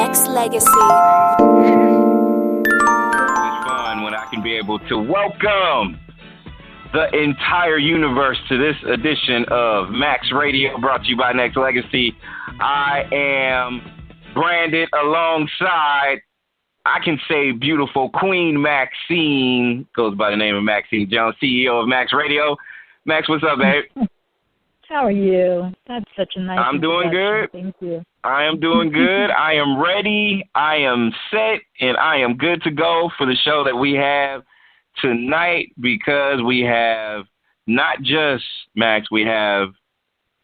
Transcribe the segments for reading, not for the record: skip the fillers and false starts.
Nexxlegacy. It's fun when I can be able to welcome the entire universe to this edition of Max Radio, brought to you by Nexxlegacy. I am branded alongside, I can say, beautiful Queen Maxine, goes by the name of Maxine Jones, CEO of Max Radio. Max, what's up, babe? How are you? That's such a nice I'm doing good. Thank you. I am doing good. I am ready. I am set, and I am good to go for the show that we have tonight, because we have not just Max, we have,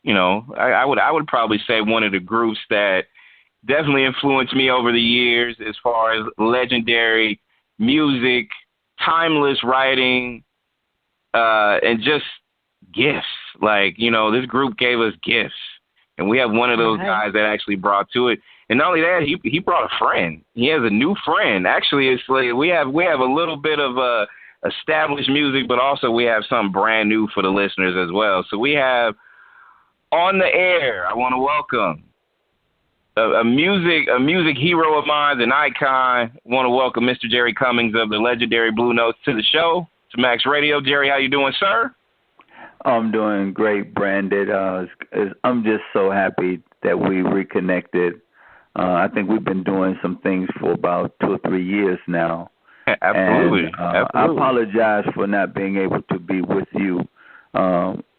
you know, I would probably say one of the groups that definitely influenced me over the years as far as legendary music, timeless writing, and just gifts. Like, you know, this group gave us gifts, and we have one of those guys that actually brought to it. And not only that, he brought a friend. He has a new friend. Actually, it's like we have a little bit of established music, but also we have something brand new for the listeners as well. So we have on the air, I want to welcome a music hero of mine, an icon. I want to welcome Mr. Jerry Cummings of the legendary Blue Notes to the show, to Max Radio. Jerry, how you doing, sir? I'm doing great, Branded. I'm just so happy that we reconnected. I think we've been doing some things for about 2 or 3 years now. Absolutely. And, Absolutely. I apologize for not being able to be with you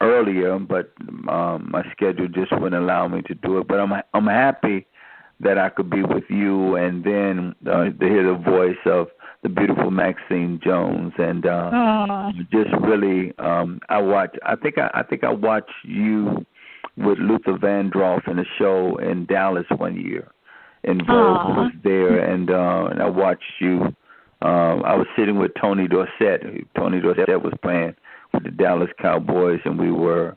earlier, but my schedule just wouldn't allow me to do it. But I'm happy that I could be with you, and then to hear the voice of the beautiful Maxine Jones, and just really, I think I watched you with Luther Vandross in a show in Dallas one year, and Vogue was there, and I watched you. I was sitting with Tony Dorsett. Tony Dorsett was playing with the Dallas Cowboys, and we were,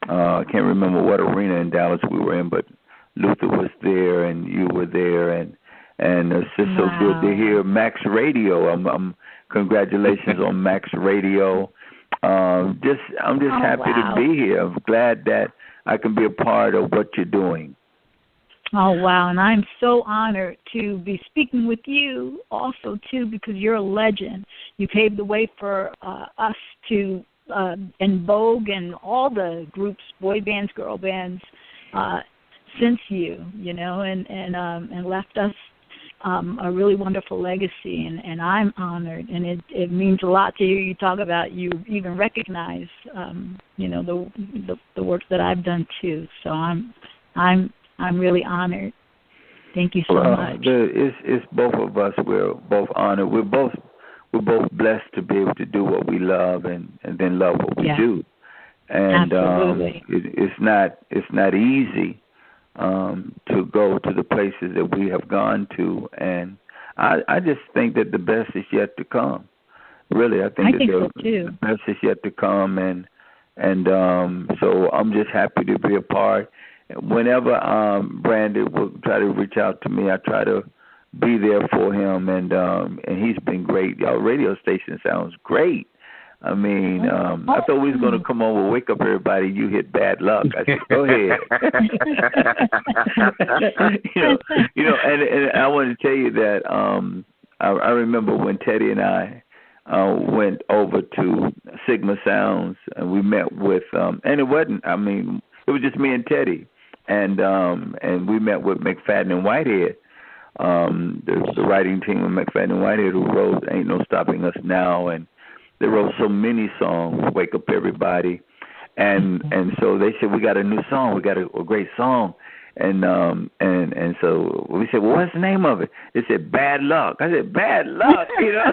I can't remember what arena in Dallas we were in, but Luther was there, and you were there, and it's just so good to hear Max Radio. Congratulations on Max Radio. I'm just happy to be here. I'm glad that I can be a part of what you're doing. Oh, wow. And I'm so honored to be speaking with you also, too, because you're a legend. You paved the way for us to, in Vogue and all the groups, boy bands, girl bands, since you know, and left us a really wonderful legacy. And I'm honored. And it means a lot to hear you talk about, you even recognize, you know, the work that I've done, too. So I'm really honored. Thank you so much. It's both of us. We're both honored. We're both blessed to be able to do what we love, and then love what we do. And absolutely, it's not easy to go to the places that we have gone to, and I just think that the best is yet to come. Really, I think so too. The best is yet to come, and so I'm just happy to be a part. Whenever Brandon will try to reach out to me, I try to be there for him, and he's been great. Y'all radio station sounds great. I mean, I thought we was going to come over, wake up everybody. You hit Bad Luck. I said, go ahead. you know, and I want to tell you that I remember when Teddy and I went over to Sigma Sounds, and we met with, and it wasn't. I mean, it was just me and Teddy. And we met with McFadden and Whitehead, the writing team of McFadden and Whitehead, who wrote "Ain't No Stopping Us Now," and they wrote so many songs, "Wake Up Everybody," and so they said, we got a new song, we got a great song, and so we said, well, what's the name of it? They said, "Bad Luck." I said, "Bad Luck," you know,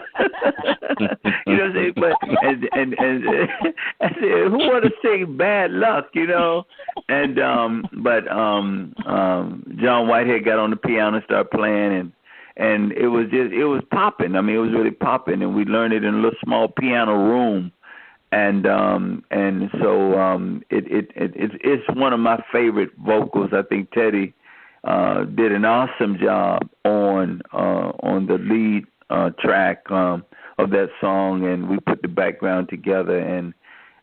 you know what I'm saying? But and I said, who want to sing "Bad Luck," you know? And but John Whitehead got on the piano and started playing, and it was popping. I mean, it was really popping, and we learned it in a little small piano room, and so it's one of my favorite vocals. I think Teddy did an awesome job on the lead track of that song, and we put the background together, and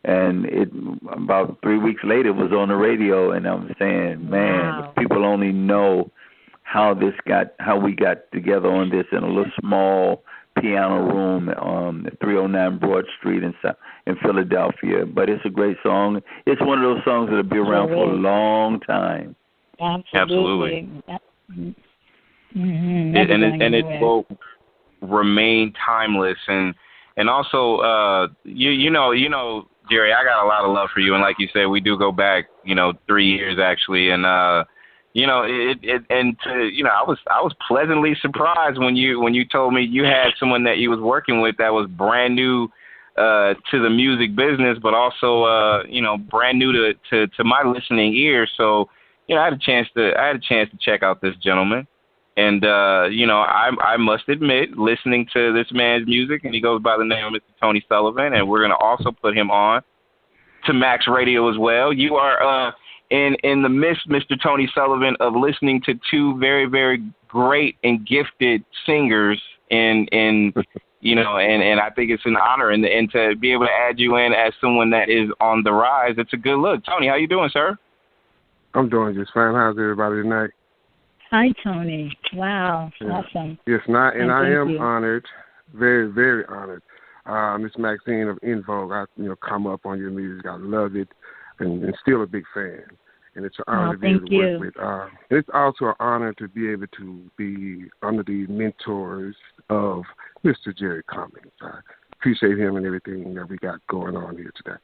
it about 3 weeks later was on the radio, and I'm saying, man, if people only know how we got together on this in a little small piano room at 309 Broad Street in Philadelphia. But it's a great song. It's one of those songs that'll be around for a long time. Absolutely. And it will remain timeless. And also, you know, Jerry, I got a lot of love for you, and like you said, we do go back, 3 years actually, and I was pleasantly surprised when you told me you had someone that you was working with that was brand new to the music business, but also brand new to my listening ear. So I had a chance to check out this gentleman. And, I must admit, listening to this man's music, and he goes by the name of Mr. Tony Sullivan, and we're going to also put him on to Max Radio as well. You are in the midst, Mr. Tony Sullivan, of listening to two very, very great and gifted singers, and I think it's an honor, and to be able to add you in as someone that is on the rise, it's a good look. Tony, how you doing, sir? I'm doing just fine. How's everybody tonight? Hi, Tony. Wow, awesome. Yes, I am honored, very, very honored. Miss Maxine of In Vogue, I come up on your music. I love it, and still a big fan. And it's an honor to be able to work with. It's also an honor to be able to be under the mentors of Mr. Jerry Cummings. I appreciate him and everything that we got going on here today.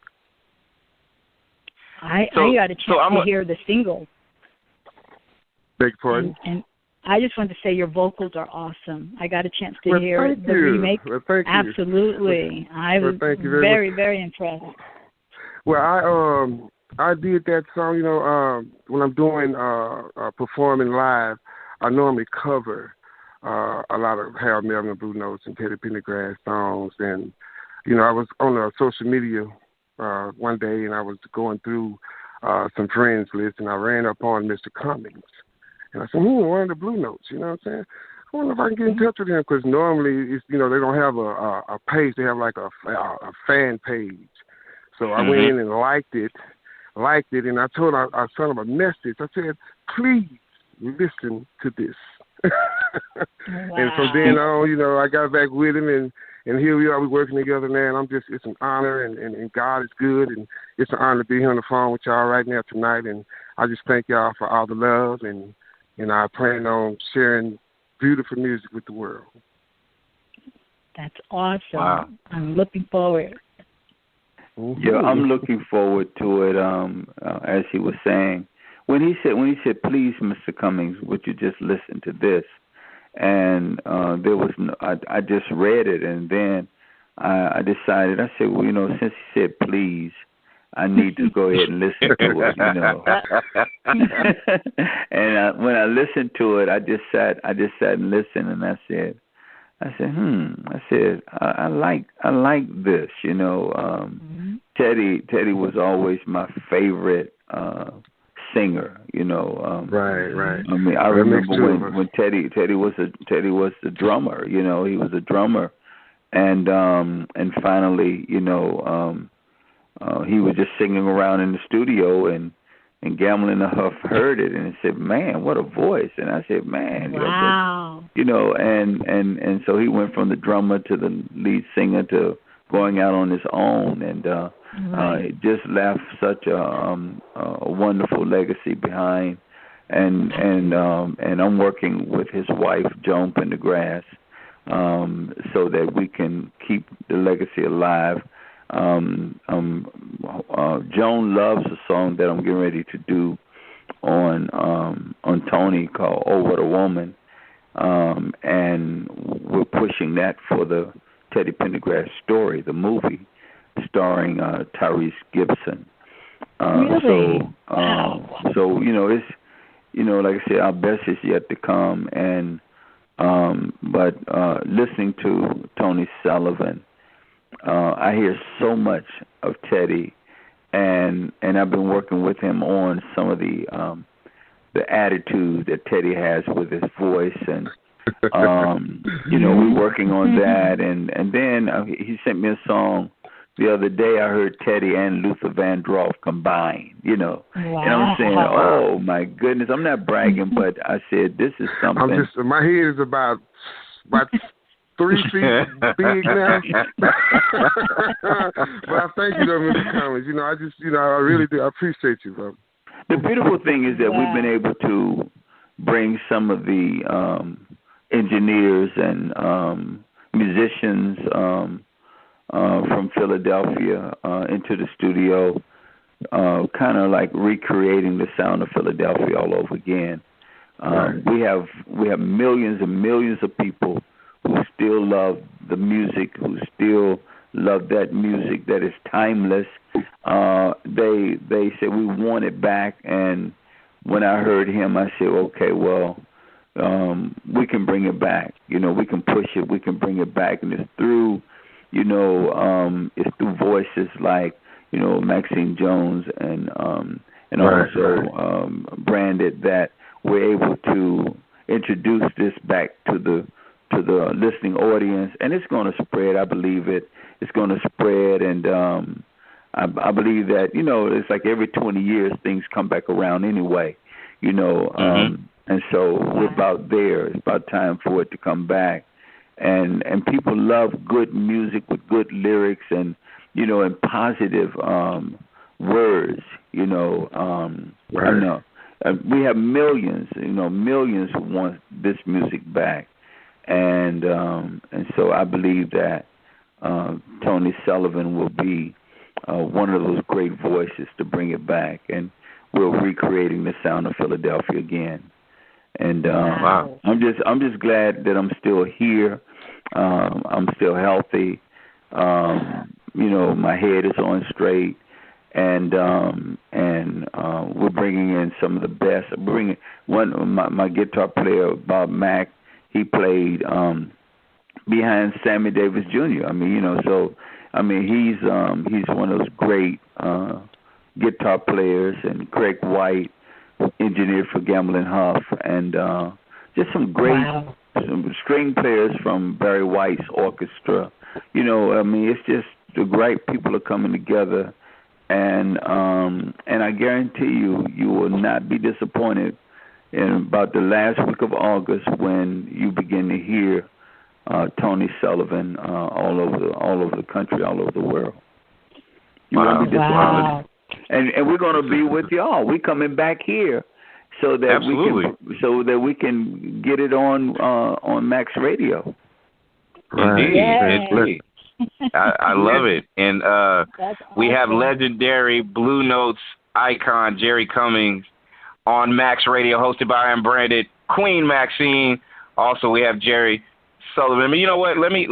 I got a chance to hear the single. Beg your pardon? And I just wanted to say your vocals are awesome. I got a chance to hear the remake. Well, thank you. Absolutely. I was very, very impressed. Well, I did that song, when I'm doing performing live, I normally cover a lot of Harold Melvin Blue Notes and Teddy Pendergrass songs. And, I was on a social media one day, and I was going through some friends list, and I ran up on Mr. Cummings. And I said, one of the Blue Notes, you know what I'm saying? I wonder if I can get in touch with him, because normally, it's, they don't have a page. They have like a fan page. So I went in and liked it, and I told him, I sent him a message. I said, please listen to this. Wow. And from then on, I got back with him, and here we are, we're working together now, and it's an honor, and God is good, and it's an honor to be here on the phone with y'all right now tonight, and I just thank y'all for all the love, and I plan on sharing beautiful music with the world. That's awesome. Wow. I'm looking forward. Yeah, I'm looking forward to it. As he was saying, when he said, "Please, Mr. Cummings, would you just listen to this?" And there was I just read it, and then I decided. I said, well, since he said please, I need to go ahead and listen to it, And when I listened to it, I just sat and listened, and I said, I like this, Teddy was always my favorite singer, Right. I mean, I remember when Teddy was the drummer, he was a drummer, and finally, he was just singing around in the studio, and Gambling the Huff heard it and said, "Man, what a voice!" And I said, "Man, wow." And so he went from the drummer to the lead singer to going out on his own, and he just left such a wonderful legacy behind. And I'm working with his wife, Joan Pendergrass, so that we can keep the legacy alive. Joan loves a song that I'm getting ready to do on Tony called "Oh What a Woman," and we're pushing that for the Teddy Pendergrass story, the movie starring Tyrese Gibson. Really? So it's like I said, our best is yet to come, and but listening to Tony Sullivan, I hear so much of Teddy, and I've been working with him on some of the attitude that Teddy has with his voice, and we're working on that, and then he sent me a song the other day I heard Teddy and Luther Vandross combined, Wow. And I'm saying, oh my goodness, I'm not bragging, but I said this is something. My head is about 3 feet big now. But I thank you, though, Mr. Cummings. I really do. I appreciate you, bro. The beautiful thing is that we've been able to bring some of the engineers and musicians from Philadelphia into the studio, kind of like recreating the sound of Philadelphia all over again. Right. We have millions and millions of people who still love the music, who still love that music that is timeless. They said we want it back, and when I heard him, I said, okay, well, we can bring it back. We can push it, we can bring it back, and it's through, it's through voices like, Maxine Jones and also Branded that we're able to introduce this back to the listening audience, and it's going to spread. I believe it. It's going to spread, and I believe that it's like every 20 years things come back around anyway, and so we're about there. It's about time for it to come back, and people love good music with good lyrics and and positive words. I know we have millions, millions who want this music back. And so I believe that Tony Sullivan will be one of those great voices to bring it back, and we're recreating the sound of Philadelphia again. And wow. I'm just glad that I'm still here. I'm still healthy. My head is on straight, and we're bringing in some of the best. We're bringing my guitar player Bob Mack. He played behind Sammy Davis Jr. He's one of those great guitar players, and Craig White engineered for Gamble and Huff, and just some great some string players from Barry White's orchestra. It's just the right people are coming together, and I guarantee you will not be disappointed in about the last week of August when you begin to hear Tony Sullivan all over the country, all over the world. You won't be disappointed. And we're going to be with y'all. We're coming back here so that we can get it on Max Radio. Indeed. I love it. And we have legendary Blue Notes icon Jerry Cummings on Max Radio, hosted by iambranded, Queen Maxine. Also, we have Jerry Sullivan. But you know what? Let me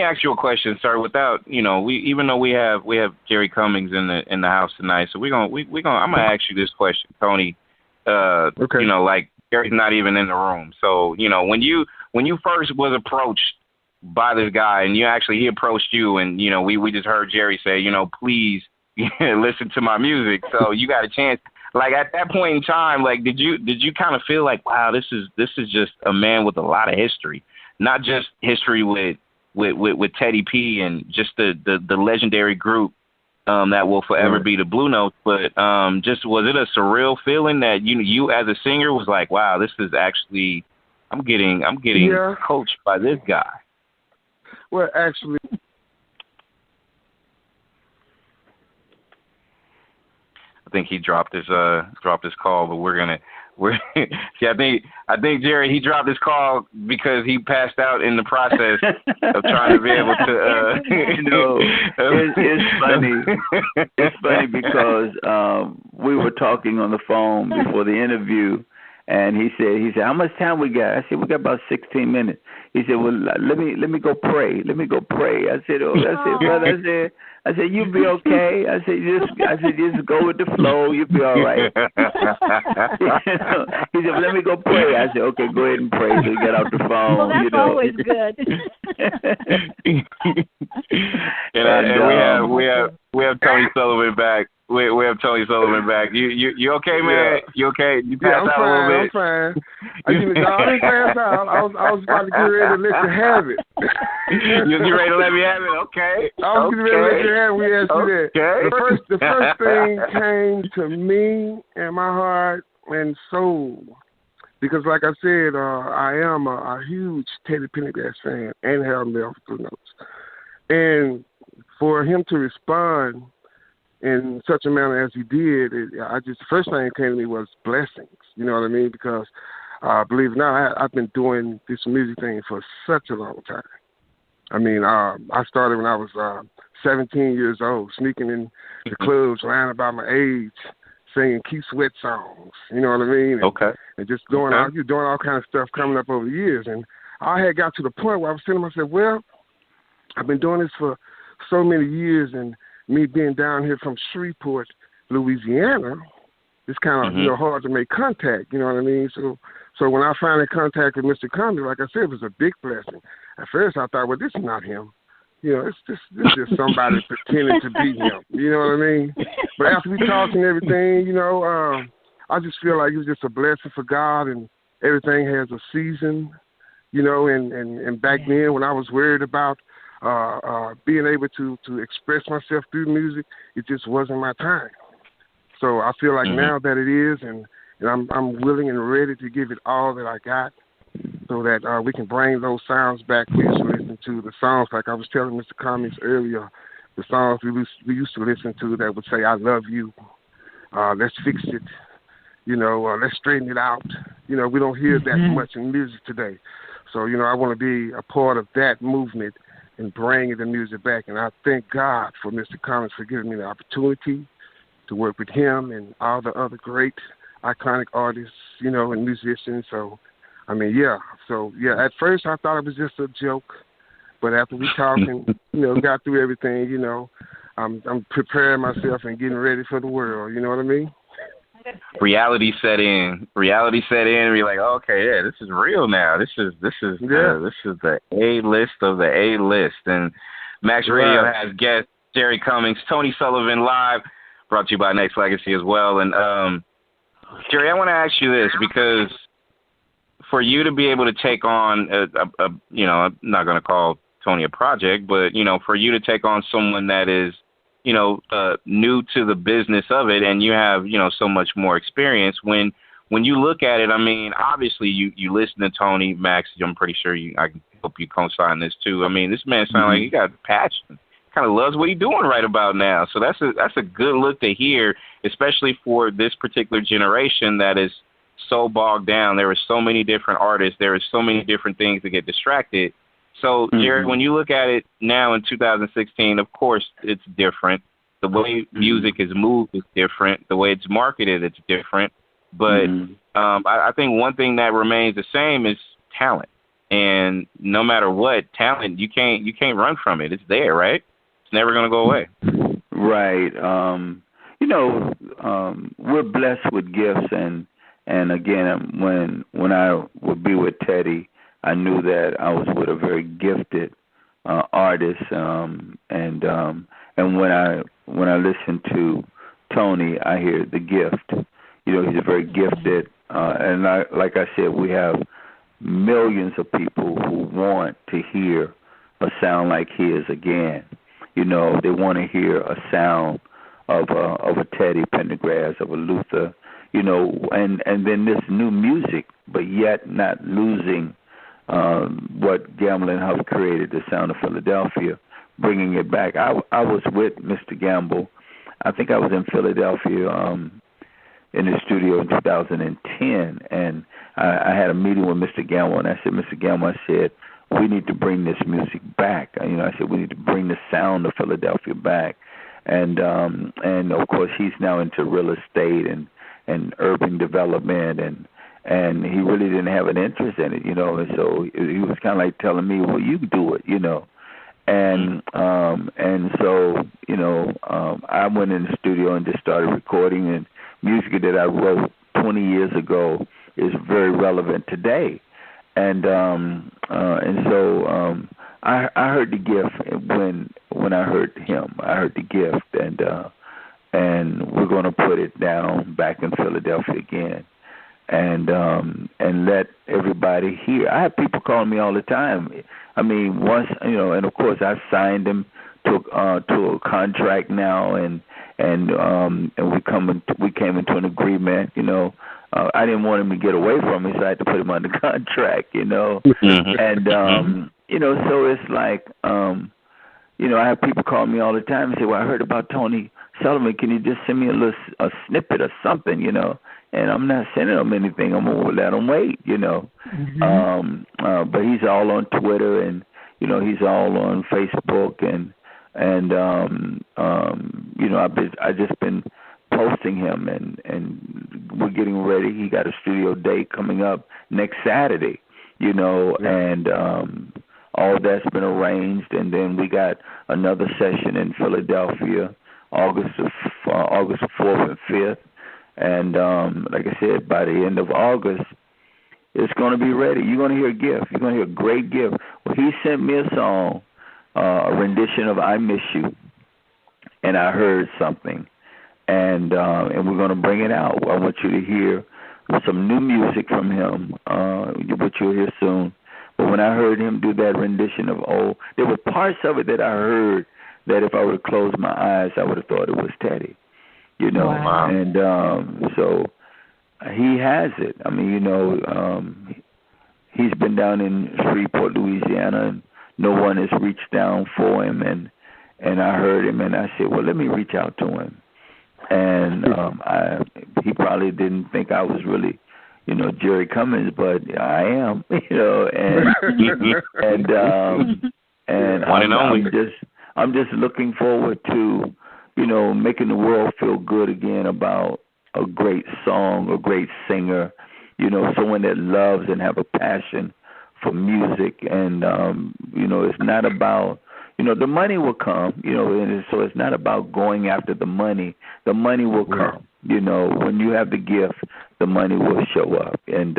ask you a question, sir. Without even though we have Jerry Cummings in the house tonight, so I'm gonna ask you this question, Tony. Okay. Like Jerry's not even in the room. So when you first was approached by this guy, and he approached you, and we just heard Jerry say, please listen to my music. So you got a chance. Like at that point in time, like did you kind of feel like, wow, this is just a man with a lot of history, not just history with Teddy P and just the legendary group that will forever be the Blue Notes, but just was it a surreal feeling that you as a singer was like, wow, this is actually I'm getting coached by this guy. Well, actually. I think he dropped his call, but I think Jerry, he dropped his call because he passed out in the process of trying to be able to it's funny. It's funny because we were talking on the phone before the interview, and he said, how much time we got? I said, we got about 16 minutes. He said, well, let me go pray. I said, brother, I said, you'll be okay. I said, just go with the flow. You'll be all right. He said, well, let me go pray. I said, okay, go ahead and pray. So he got off the phone. Well, that's always good. and We have Tony Sullivan back. We have Tony Sullivan back. You okay, man? Yeah. You okay? You passed out fine, a little bit? I'm fine. I didn't pass out. I was about to get ready to let you have it. You ready to let me have it? Okay. I was getting ready to let you have it. We asked you that. The first thing came to me and my heart and soul. Because like I said, I am a huge Teddy Pendergrass fan and Harold Melvin Blue Notes. And for him to respond in such a manner as he did, the first thing that came to me was blessings. You know what I mean? Because believe it or not, I've been doing this music thing for such a long time. I mean, I started when I was 17 years old, sneaking in the clubs, lying about my age, singing Keith Sweat songs. You know what I mean? And just doing all kind of stuff coming up over the years. And I had got to the point where I was telling myself, well, I've been doing this for so many years, and me being down here from Shreveport, Louisiana, it's kind of hard to make contact. You know what I mean? So when I finally contacted Mr. Cummings, like I said, it was a big blessing. At first, I thought, well, this is not him. You know, this is somebody pretending to be him. You know what I mean? But after we talked and everything, I just feel like it was just a blessing for God, and everything has a season. You know, and back then when I was worried about being able to express myself through music, it just wasn't my time. So I feel like now that it is, and I'm willing and ready to give it all that I got, so that we can bring those sounds back. We used to listen to the songs, like I was telling Mr. Cummings earlier, the songs we used to listen to that would say, I love you, let's fix it, let's straighten it out. We don't hear that much in music today. So, I want to be a part of that movement and bringing the music back. And I thank God for Mr. Cummings for giving me the opportunity to work with him and all the other great, iconic artists, and musicians. So, at first I thought it was just a joke. But after we talked and, got through everything, I'm preparing myself and getting ready for the world. You know what I mean? Reality set in. And we're like, okay, yeah, this is real now. This is the A list of the A list. And Max Radio has guest Jerry Cummings, Tony Sullivan live, brought to you by Nexxlegacy as well. And Jerry, I want to ask you this, because for you to be able to take on I'm not going to call Tony a project, but for you to take on someone that is new to the business of it, and you have, so much more experience. When you look at it, I mean, obviously you listen to Tony, Max, I'm pretty sure I can hope you co-sign this too. I mean, this man sounds like he got passion, kind of loves what he's doing right about now. So that's a good look to hear, especially for this particular generation that is so bogged down. There are so many different artists. There are so many different things that get distracted. So, Jerry, when you look at it now in 2016, of course, it's different. The way music is moved is different. The way it's marketed, it's different. But I think one thing that remains the same is talent. And no matter what, talent, you can't run from it. It's there, right? It's never going to go away. Right. We're blessed with gifts. And again, when I would be with Teddy, I knew that I was with a very gifted artist, and when I listen to Tony, I hear the gift. He's a very gifted, and like I said, we have millions of people who want to hear a sound like his again. They want to hear a sound of a Teddy Pendergrass, of a Luther, and then this new music, but yet not losing what Gamble and Huff created, the sound of Philadelphia, bringing it back. I was with Mr. Gamble. I think I was in Philadelphia in the studio in 2010, and I had a meeting with Mr. Gamble, and I said, Mr. Gamble, we need to bring this music back. I said, we need to bring the sound of Philadelphia back. And of course, he's now into real estate and urban development, and he really didn't have an interest in it, and so he was kind of like telling me, well, you do it, and so, I went in the studio and just started recording, and music that I wrote 20 years ago is very relevant today, and so I heard the gift when when I heard him. I heard the gift, and we're going to put it down back in Philadelphia again, and let everybody hear. I have people calling me all the time. I mean, once and of course I signed him to a contract now, and we came into an agreement. I didn't want him to get away from me, so I had to put him under contract. And so it's like I have people call me all the time and say, "Well, I heard about Tony Sullivan. Can you just send me a snippet or something?" And I'm not sending him anything. I'm gonna let him wait. But he's all on Twitter, and he's all on Facebook, and I've just been posting him, and we're getting ready. He got a studio date coming up next Saturday, and all that's been arranged, and then we got another session in Philadelphia, August 4th and 5th, and like I said, by the end of August, it's going to be ready. You're going to hear a gift. You're going to hear a great gift. Well, he sent me a song, a rendition of "I Miss You," and I heard something, and we're going to bring it out. I want you to hear some new music from him, which you'll hear soon. But when I heard him do that rendition of there were parts of it that I heard that if I would have closed my eyes, I would have thought it was Teddy, Wow. And so he has it. I mean, he's been down in Shreveport, Louisiana, and no one has reached down for him, and I heard him, and I said, well, let me reach out to him. And he probably didn't think I was really, Jerry Cummings, but I am, I'm just looking forward to, making the world feel good again about a great song, a great singer, someone that loves and have a passion for music, and it's not about, the money will come, and so it's not about going after the money. The money will come. When you have the gift, the money will show up. And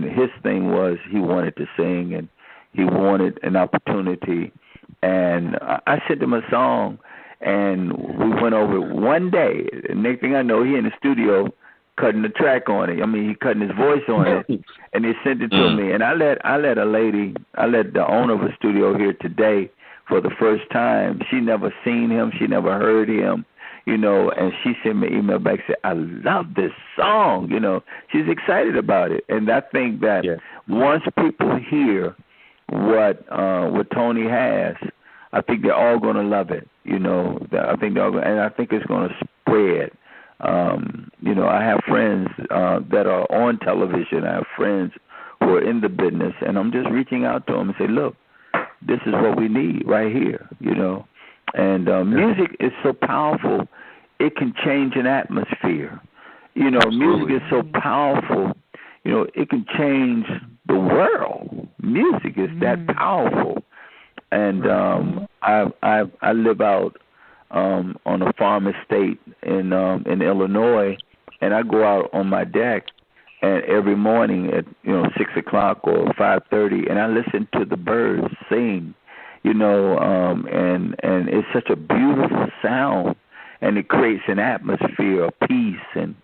his thing was he wanted to sing, and he wanted an opportunity. And I sent him a song, and we went over it one day. The next thing I know, he in the studio cutting the track on it. I mean, he cutting his voice on it, and he sent it to me. And I let the owner of the studio here today for the first time. She never seen him. She never heard him, and she sent me an email back and said, I love this song. She's excited about it. And I think that once people hear what Tony has, I think they're all going to love it. I think and I think it's going to spread. I have friends that are on television. I have friends who are in the business, and I'm just reaching out to them and say, look, this is what we need right here, And music is so powerful, it can change an atmosphere. Music is so powerful, it can change the world. Music is that powerful. And I live out on a farm estate in Illinois, and I go out on my deck and every morning at 6:00 or 5:30, and I listen to the birds sing, and it's such a beautiful sound, and it creates an atmosphere of peace and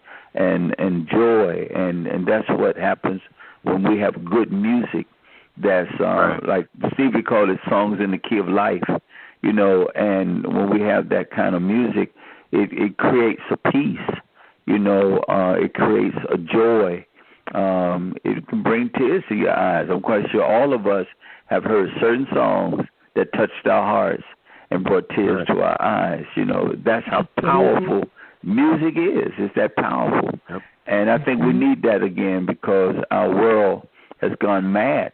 joy, and that's what happens when we have good music. That's like Stevie called it songs in the key of life. And when we have that kind of music, it creates a peace, it creates a joy. It can bring tears to your eyes. I'm quite sure all of us have heard certain songs that touched our hearts and brought tears to our eyes. That's how powerful music is. It's that powerful. Yep. And I think we need that again because our world has gone mad,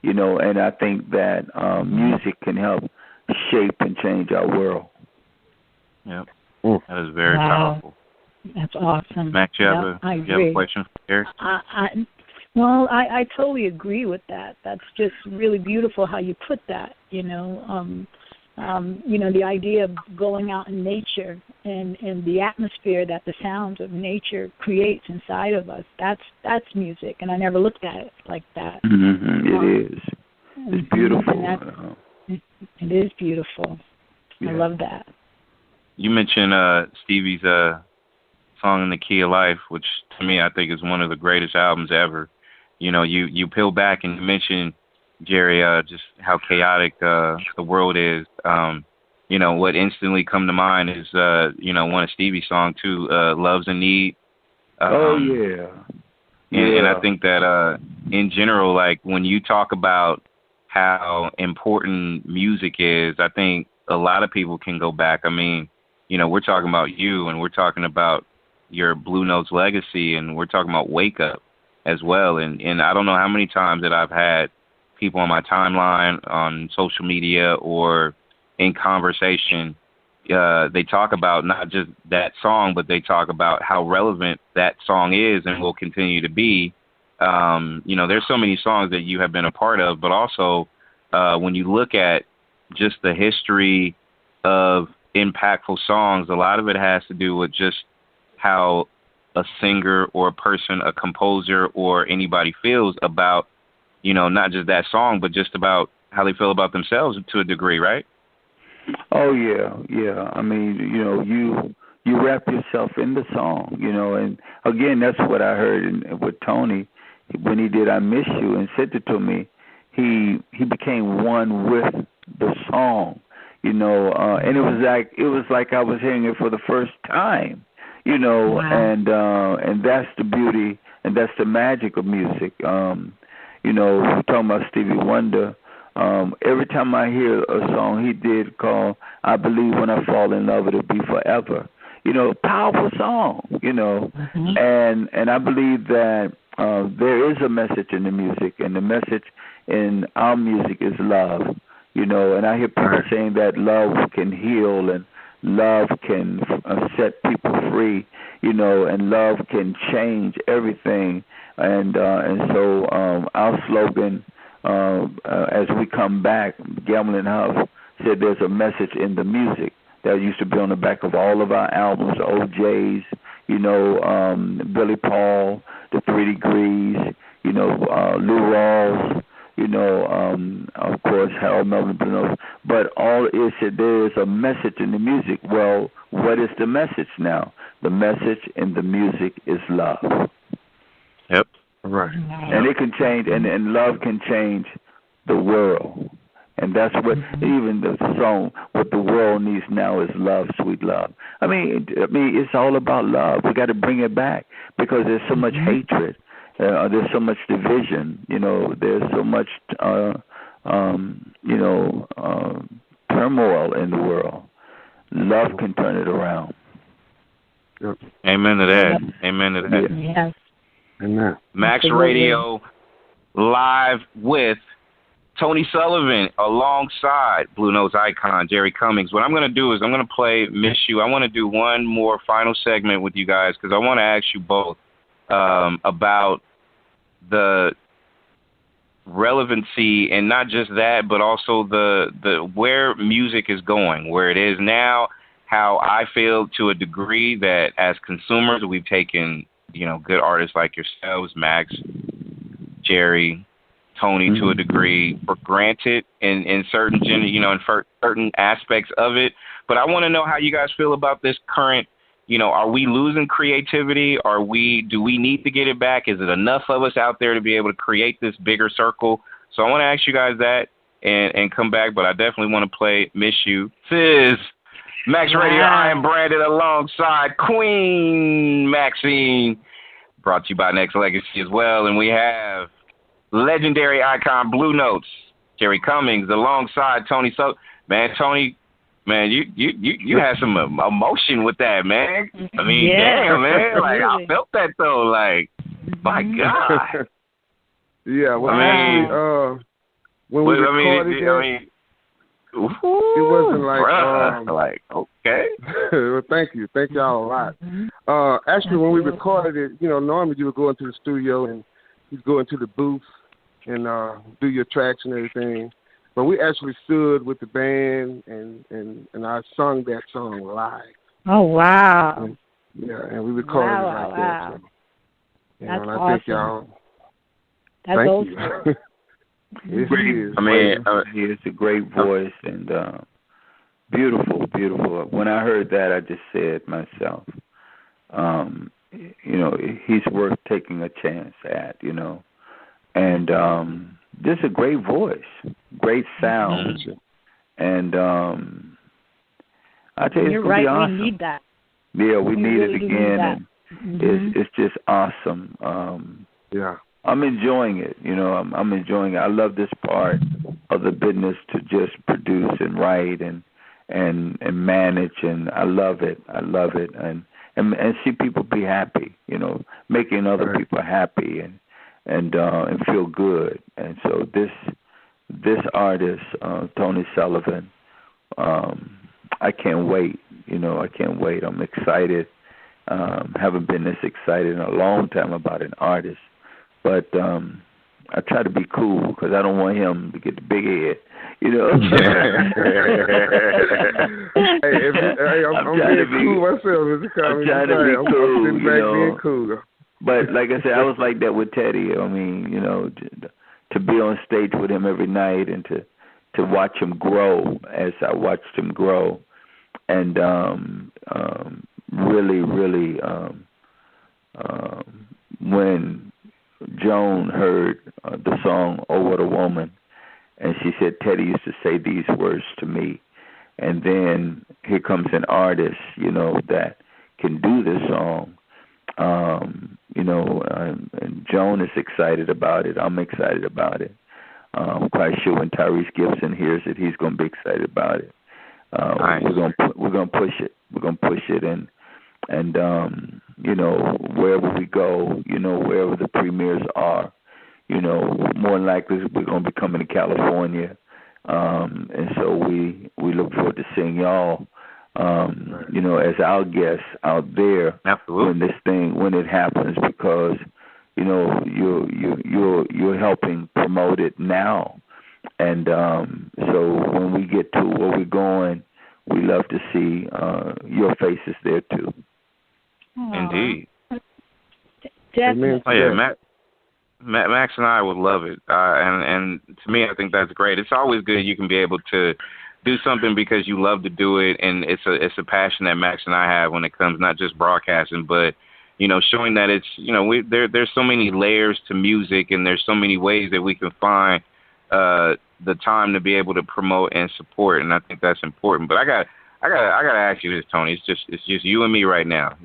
and I think that music can help shape and change our world. Yep. That is very powerful. That's awesome. Max, you have a question for Jerry? I totally agree with that. That's just really beautiful how you put that, the idea of going out in nature and the atmosphere that the sounds of nature creates inside of us. That's music, and I never looked at it like that. It is. It's beautiful. It is beautiful. Yeah. I love that. You mentioned Stevie's Song in the Key of Life, which to me I think is one of the greatest albums ever. You know, you peel back and you mentioned, Jerry, just how chaotic the world is. You know, what instantly come to mind is, you know, one of Stevie's songs too, Love's in Need. Yeah. And I think that in general, like when you talk about how important music is, I think a lot of people can go back. I mean, you know, we're talking about you and we're talking about your Blue Notes legacy and we're talking about Wake Up as well. And I don't know how many times that I've had people on my timeline on social media or in conversation, they talk about not just that song, but they talk about how relevant that song is and will continue to be. You know, there's so many songs that you have been a part of, but also when you look at just the history of impactful songs, a lot of it has to do with just how a singer or a person, a composer or anybody feels about, you know, not just that song, but just about how they feel about themselves to a degree, right? Oh yeah. I mean, you know, you wrap yourself in the song, you know, and again, that's what I heard with Tony when he did "I Miss You" and sent it to me. He became one with the song, you know, and it was like I was hearing it for the first time, you know. Wow. And that's the beauty and that's the magic of music. You know, we're talking about Stevie Wonder. Every time I hear a song he did called "I Believe When I Fall in Love It'll Be Forever," you know, powerful song, you know, and I believe that there is a message in the music, and the message in our music is love, you know, and I hear people saying that love can heal and love can set people free, you know, and love can change everything, and so our slogan, as we come back, Gamble & Huff said there's a message in the music that used to be on the back of all of our albums, OJ's, you know, Billy Paul, The 3 Degrees, you know, Lou Rawls, you know, of course, Harold Melvin Bruno. But all is that there is a message in the music. Well, what is the message now? The message in the music is love. Yep. Right. And it can change, and love can change the world. And that's what even the song, what the world needs now is love, sweet love. I mean, it's all about love. We got to bring it back because there's so much hatred. There's so much division. You know, there's so much, you know, turmoil in the world. Love can turn it around. Yep. Amen to that. Amen to that. Yes. Amen. Max Radio live with Tony Sullivan alongside Blue Notes icon Jerry Cummings. What I'm going to do is I'm going to play Miss You. I want to do one more final segment with you guys because I want to ask you both about the relevancy and not just that, but also the where music is going, where it is now, how I feel to a degree that as consumers we've taken, you know, good artists like yourselves, Max, Jerry, Tony, to a degree, for granted in certain, you know, in certain aspects of it. But I want to know how you guys feel about this current, you know, are we losing creativity? Do we need to get it back? Is it enough of us out there to be able to create this bigger circle? So I want to ask you guys that and come back, but I definitely want to play Miss You. This is Max Radio, I Am Branded alongside Queen Maxine, brought to you by Nexxlegacy as well. And we have legendary icon Blue Notes, Jerry Cummings, alongside Tony. So, man, Tony, man, you had some emotion with that, man. I mean, damn, man. Like, I felt that, though. Like, my God. Yeah, well, when we recorded it wasn't like, okay. Well, thank you all a lot. Actually, when we recorded it, you know, normally you would go into the studio and you'd go into the booth and do your tracks and everything. But we actually stood with the band and I sung that song live. Oh, wow. And we recorded it like that. So, That's and awesome. I think y'all. That's thank old you. school. Yes, he is. I mean, he has a great voice and beautiful, beautiful. When I heard that, I just said myself, he's worth taking a chance at, and just a great voice, great sound, and I tell you, you're it's gonna right. be awesome. We need that. Yeah, we need really it again, need and it's just awesome. Yeah. I'm enjoying it. I'm enjoying it. I love this part of the business to just produce and write and manage, and I love it. And see people be happy. Making other people happy and feel good. And so this artist, Tony Sullivan, I can't wait. I can't wait. I'm excited. Haven't been this excited in a long time about an artist. But I try to be cool because I don't want him to get the big head, I'm being cool myself, Mr. Cummings. I'm trying to be cool, I'm being cool. But like I said, I was like that with Teddy. I mean, to be on stage with him every night and to watch him grow as I watched him grow, and really, when Joan heard the song "Oh What a Woman," and she said Teddy used to say these words to me, and then here comes an artist, that can do this song, and Joan is excited about it. I'm excited about it. I'm quite sure when Tyrese Gibson hears it, he's going to be excited about it. Nice. We're going to push it. We're going to push it, and wherever we go, wherever the premieres are, more than likely we're going to be coming to California, and so we look forward to seeing y'all, as our guests out there. Absolutely. when it happens, because you're helping promote it now, and so when we get to where we're going, we love to see your faces there too. Indeed. Definitely. Oh yeah, Max and I would love it, and to me, I think that's great. It's always good you can be able to do something because you love to do it, and it's a passion that Max and I have when it comes not just broadcasting, but showing that it's there's so many layers to music, and there's so many ways that we can find the time to be able to promote and support, and I think that's important. But I gotta ask you this, Tony. It's just you and me right now.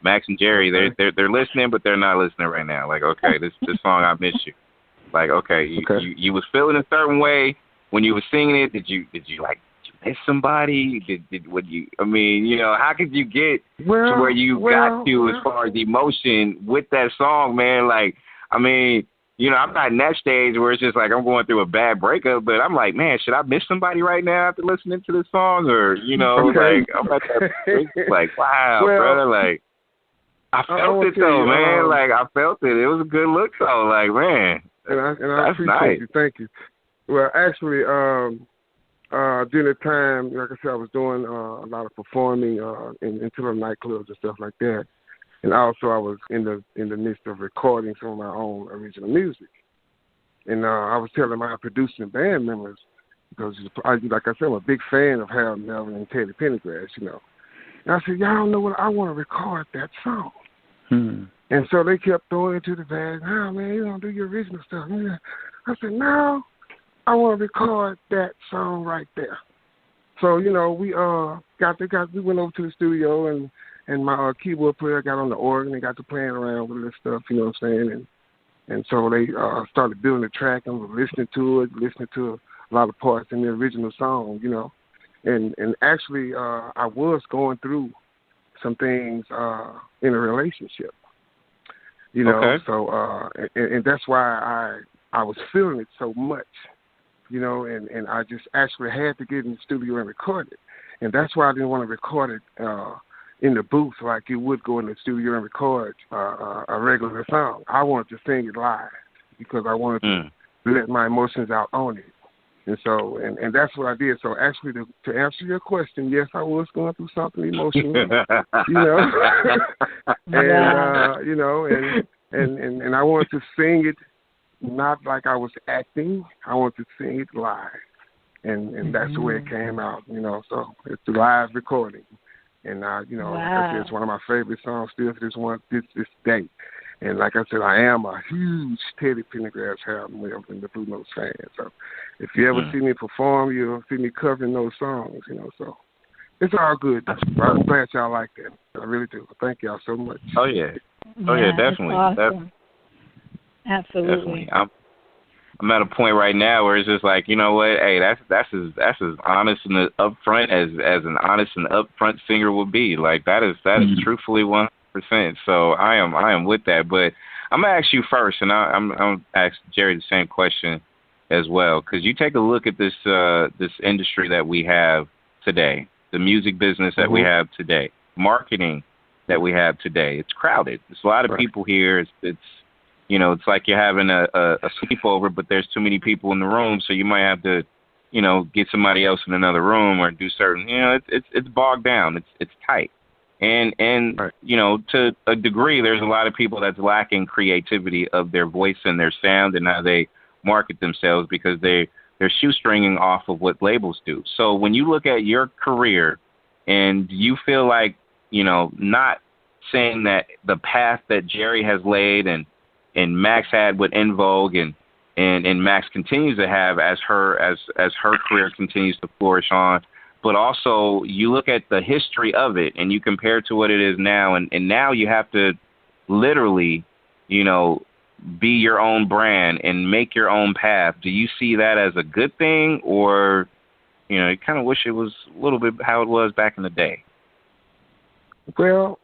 Max and Jerry, they're listening, but they're not listening right now. Like, okay, this song, I miss you. Like, okay, you was feeling a certain way when you were singing it. Did you miss somebody? How could you get to where you got to as far as emotion with that song, man? Like, I'm not in that stage where it's just like I'm going through a bad breakup, but I'm like, man, should I miss somebody right now after listening to this song? Or, like, I'm at that place, like, wow, brother, like, I felt it though, man. Like, I felt it. It was a good look though, like, man. And I that's appreciate nice. you. Thank you. Well, actually, during the time, like I said, I was doing a lot of performing in the nightclubs and stuff like that. And also, I was in the midst of recording some of my own original music. And I was telling my producing band members, because, like I said, I'm a big fan of Harold Melvin and Teddy Pendergrass, And I said, y'all don't know what, I want to record that song. And so they kept throwing it to the band. No, man, you don't do your original stuff. I said, no, I want to record that song right there. So, we we went over to the studio, and my keyboard player got on the organ and got to playing around with this stuff, you know what I'm saying? And so they started building the track, and was listening to a lot of parts in the original song, And actually, I was going through some things in a relationship, Okay. So and that's why I was feeling it so much, and I just actually had to get in the studio and record it. And that's why I didn't want to record it in the booth like you would go in the studio and record a regular song. I wanted to sing it live because I wanted to let my emotions out on it. And so, and that's what I did. So actually, to answer your question, yes, I was going through something emotional, and and I wanted to sing it not like I was acting. I wanted to sing it live, and that's the way it came out. So it's a live recording, and like I said, it's one of my favorite songs still to this day. And like I said, I am a huge Teddy Pendergrass Harold Mills and the Blue Notes fan. So if you ever see me perform, you'll see me covering those songs. So it's all good. I'm glad y'all like that. I really do. Thank y'all so much. Oh yeah, definitely. Awesome. Absolutely. Definitely. I'm at a point right now where it's just like, you know what? Hey, that's as honest and upfront as an honest and upfront singer would be. Like that is truthfully 100%. So I am with that. But I'm gonna ask you first, and I'm gonna ask Jerry the same question as well, because you take a look at this industry that we have today, the music business that we have today, marketing that we have today. It's crowded. There's a lot of people here. It's like you're having a sleepover, but there's too many people in the room, so you might have to, get somebody else in another room or do certain. It's bogged down. It's tight, and right. To a degree, there's a lot of people that's lacking creativity of their voice and their sound and how they market themselves because they're shoestringing off of what labels do. So when you look at your career, and you feel like not saying that the path that Jerry has laid and Max had with En Vogue and Max continues to have as her career continues to flourish on, but also you look at the history of it and you compare it to what it is now, and now you have to literally, be your own brand and make your own path. Do you see that as a good thing, or you kind of wish it was a little bit how it was back in the day? Well,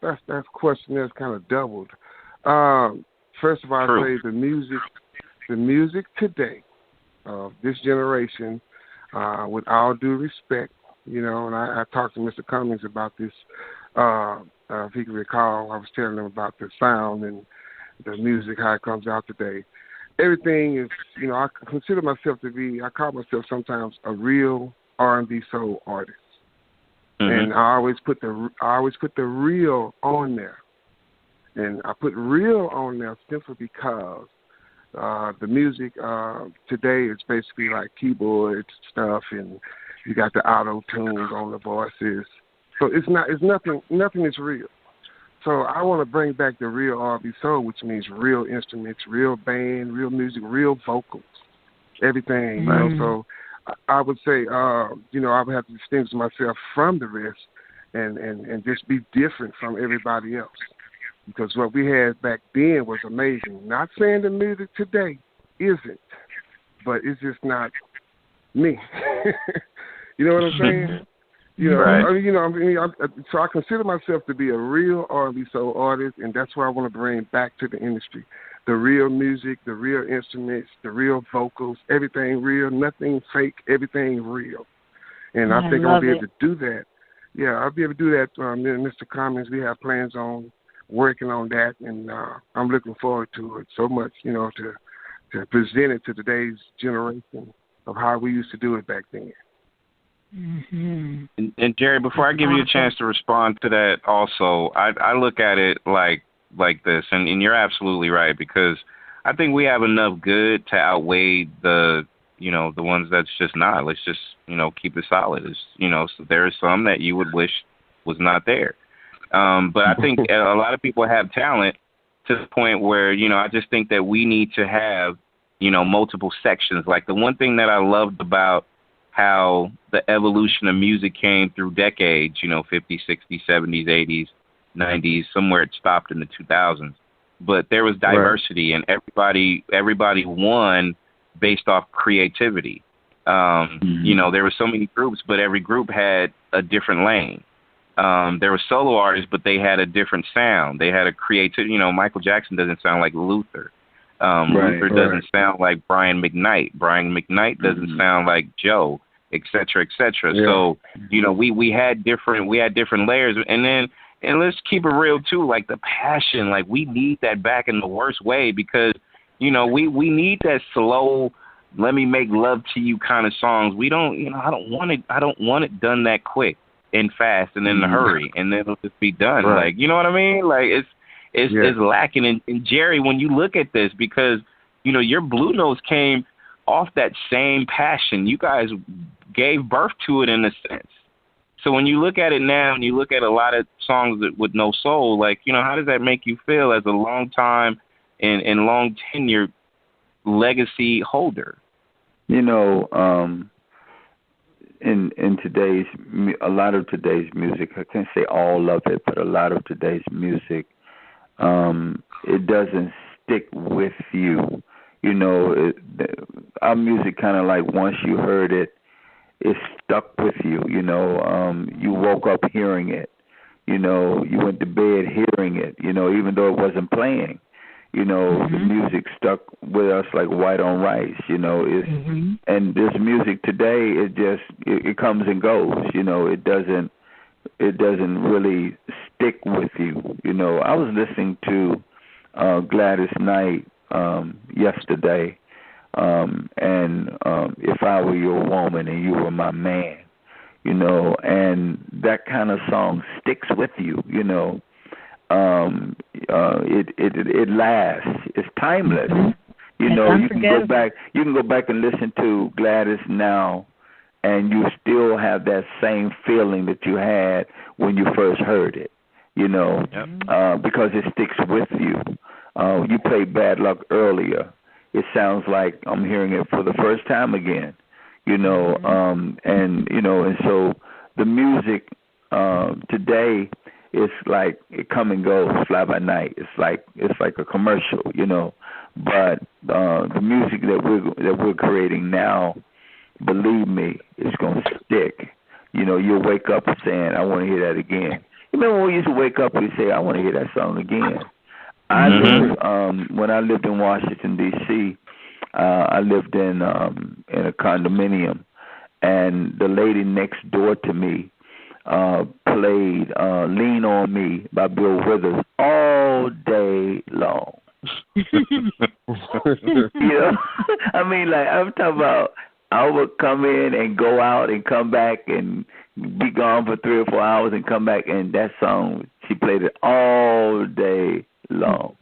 that's a question that's kind of doubled. First of all, I say the music today, this generation, with all due respect, and I talked to Mr. Cummings about this. If he can recall, I was telling him about the sound and the music, how it comes out today. Everything is, I consider myself I call myself sometimes a real R&B soul artist, and I always put the real on there. And I put real on there simply because the music today is basically like keyboard stuff, and you got the auto tunes on the voices. So nothing is real. So I want to bring back the real R&B soul, which means real instruments, real band, real music, real vocals, everything. So I would say, I would have to distinguish myself from the rest, and just be different from everybody else. Because what we had back then was amazing. Not saying the music today isn't, but it's just not me. You know what I'm saying? Right. So I consider myself to be a real R&B soul artist, and that's what I want to bring back to the industry. The real music, the real instruments, the real vocals, everything real, nothing fake, everything real. And I think I'll be able to do that. Yeah, I'll be able to do that. Mr. Cummings, we have plans on working on that, and I'm looking forward to it so much, to present it to today's generation of how we used to do it back then. And Jerry, before I give you a chance to respond to that also, I look at it like this, and you're absolutely right, because I think we have enough good to outweigh the ones that's just not. Let's just, keep it solid. So there's some that you would wish was not there. But I think a lot of people have talent to the point where, I just think that we need to have, multiple sections. Like the one thing that I loved about how the evolution of music came through decades, 50s, 60s, 70s, 80s, 90s, somewhere it stopped in the 2000s. But there was diversity, and everybody won based off creativity. There were so many groups, but every group had a different lane. There were solo artists, but they had a different sound. They had a creativity. Michael Jackson doesn't sound like Luther. Luther doesn't sound like Brian McKnight. Brian McKnight doesn't sound like Joe, et cetera, et cetera. Yeah. So, we had different layers. And let's keep it real too, like the passion, like we need that back in the worst way, because, we need that slow, let me make love to you kind of songs. We don't, I don't want it done that quick and fast and in a hurry, and then it'll just be done. Right. Like, you know what I mean? Like is lacking. And Jerry, when you look at this, because your Blue Notes came off that same passion. You guys gave birth to it in a sense. So when you look at it now, and you look at a lot of songs with no soul, like, how does that make you feel as a long time and long tenured legacy holder? In today's, a lot of today's music, I can't say all of it, but a lot of today's music, it doesn't stick with you. Our music kind of like, once you heard it, it stuck with you. You woke up hearing it. You went to bed hearing it. Even though it wasn't playing. The music stuck with us like white on rice. And this music today, it comes and goes. It doesn't really stick with you. I was listening to Gladys Knight yesterday. And If I Were Your Woman and You Were My Man, and that kind of song sticks with you, it lasts. It's timeless. You can go back and listen to Gladys now, and you still have that same feeling that you had when you first heard it, because it sticks with you. You played Bad Luck earlier. It sounds like I'm hearing it for the first time again, and so the music today is like it come and goes, fly by night. It's like a commercial, But the music that we're creating now, believe me, it's gonna stick. You'll wake up saying, "I want to hear that again." You remember when we used to wake up and say, "I want to hear that song again." I lived, when I lived in Washington, D.C., I lived in a condominium, and the lady next door to me played Lean On Me by Bill Withers all day long. I mean, like, I'm talking about, I would come in and go out and come back and be gone for 3 or 4 hours and come back, and that song, she played it all day long.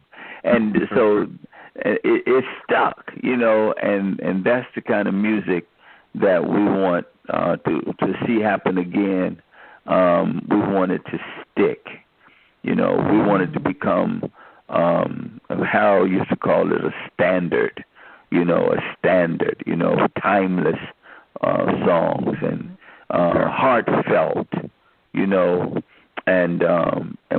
And so it stuck, and that's the kind of music that we want to see happen again. We want it to stick. We want it to become, Harold used to call it a standard, timeless songs and heartfelt, and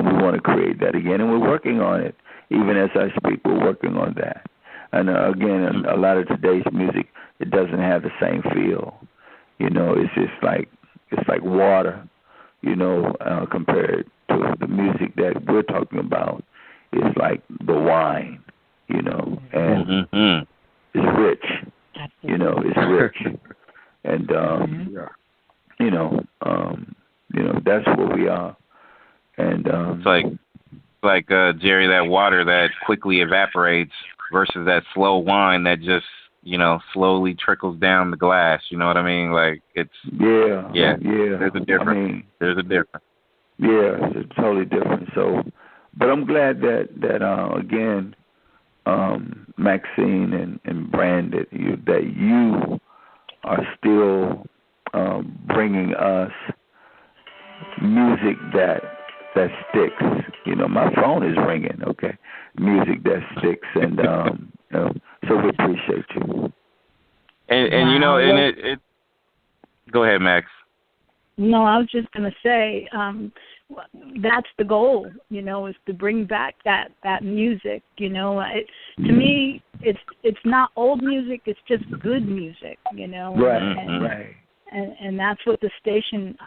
we want to create that again, and we're working on it. Even as I speak, we're working on that. And again, a lot of today's music, it doesn't have the same feel. It's just like water, compared to the music that we're talking about. It's like the wine, and it's rich. It's rich. And that's what we are. And it's like Jerry, that water that quickly evaporates versus that slow wine that just slowly trickles down the glass. You know what I mean? Like, it's There's a difference. There's a difference. Yeah, it's totally different. So, but I'm glad that again, Maxine and Branded, that you are still bringing us music that sticks. My phone is ringing. Okay, music that sticks, and so we appreciate you. And it. Go ahead, Max. No, I was just going to say that's the goal. Is to bring back that music. To me, it's not old music. It's just good music. Right. And that's what the station,